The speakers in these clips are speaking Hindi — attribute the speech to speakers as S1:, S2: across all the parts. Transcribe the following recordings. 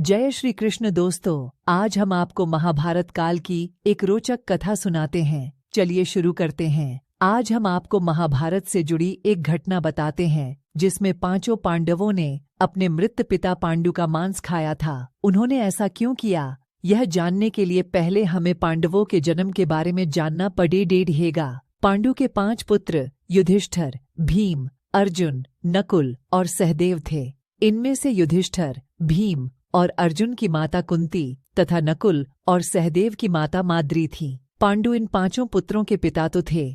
S1: जय श्री कृष्ण दोस्तों, आज हम आपको महाभारत काल की एक रोचक कथा सुनाते हैं। चलिए शुरू करते हैं। आज हम आपको महाभारत से जुड़ी एक घटना बताते हैं जिसमें पांचों पांडवों ने अपने मृत पिता पांडु का मांस खाया था। उन्होंने ऐसा क्यों किया, यह जानने के लिए पहले हमें पांडवों के जन्म के बारे में जानना पड़ेगा। पांडु के 5 पुत्र युधिष्ठिर, भीम, अर्जुन, नकुल और सहदेव थे। इनमें से युधिष्ठिर, भीम और अर्जुन की माता कुंती तथा नकुल और सहदेव की माता माद्री थी। पांडु इन 5 पुत्रों के पिता तो थे,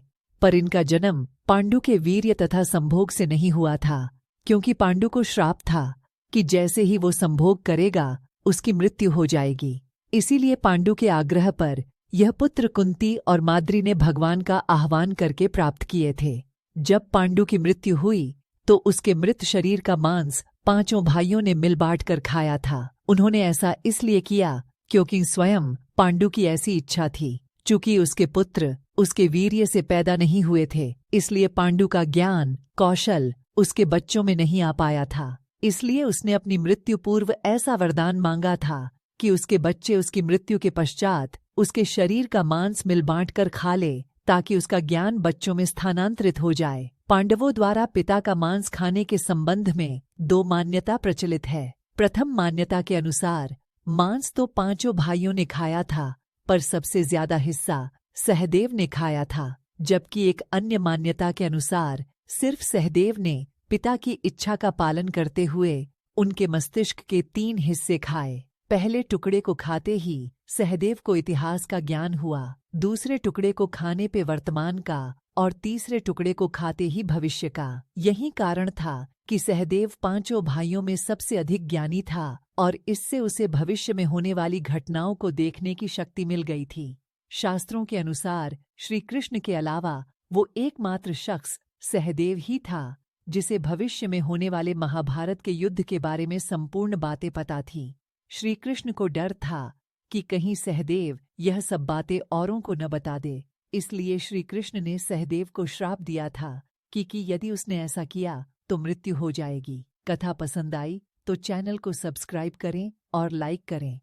S1: पर इनका जन्म पांडु के वीर्य तथा संभोग से नहीं हुआ था, क्योंकि पांडु को श्राप था कि जैसे ही वो संभोग करेगा उसकी मृत्यु हो जाएगी। इसीलिए पांडु के आग्रह पर यह पुत्र कुंती और माद्री ने भगवान का आह्वान करके प्राप्त किए थे। जब पांडु की मृत्यु हुई तो उसके मृत शरीर का मांस 5 भाइयों ने मिल बांट कर खाया था। उन्होंने ऐसा इसलिए किया क्योंकि स्वयं पांडु की ऐसी इच्छा थी। चूंकि उसके पुत्र उसके वीर्य से पैदा नहीं हुए थे, इसलिए पांडु का ज्ञान कौशल उसके बच्चों में नहीं आ पाया था। इसलिए उसने अपनी मृत्यु पूर्व ऐसा वरदान मांगा था कि उसके बच्चे उसकी मृत्यु के पश्चात उसके शरीर का मांस मिल बांट कर खा ले, ताकि उसका ज्ञान बच्चों में स्थानांतरित हो जाए। पांडवों द्वारा पिता का मांस खाने के संबंध में 2 मान्यता प्रचलित है। प्रथम मान्यता के अनुसार मांस तो 5 भाइयों ने खाया था, पर सबसे ज्यादा हिस्सा सहदेव ने खाया था। जबकि एक अन्य मान्यता के अनुसार सिर्फ सहदेव ने पिता की इच्छा का पालन करते हुए उनके मस्तिष्क के 3 हिस्से खाए। पहले टुकड़े को खाते ही सहदेव को इतिहास का ज्ञान हुआ, दूसरे टुकड़े को खाने पे वर्तमान का और तीसरे टुकड़े को खाते ही भविष्य का। यही कारण था कि सहदेव 5 भाइयों में सबसे अधिक ज्ञानी था और इससे उसे भविष्य में होने वाली घटनाओं को देखने की शक्ति मिल गई थी। शास्त्रों के अनुसार श्री कृष्ण के अलावा वो एकमात्र शख्स सहदेव ही था जिसे भविष्य में होने वाले महाभारत के युद्ध के बारे में संपूर्ण बातें पता थीं। श्री कृष्ण को डर था कि कहीं सहदेव यह सब बातें औरों को न बता दे, इसलिए श्री कृष्ण ने सहदेव को श्राप दिया था कि यदि उसने ऐसा किया तो मृत्यु हो जाएगी। कथा पसंद आई तो चैनल को सब्सक्राइब करें और लाइक करें।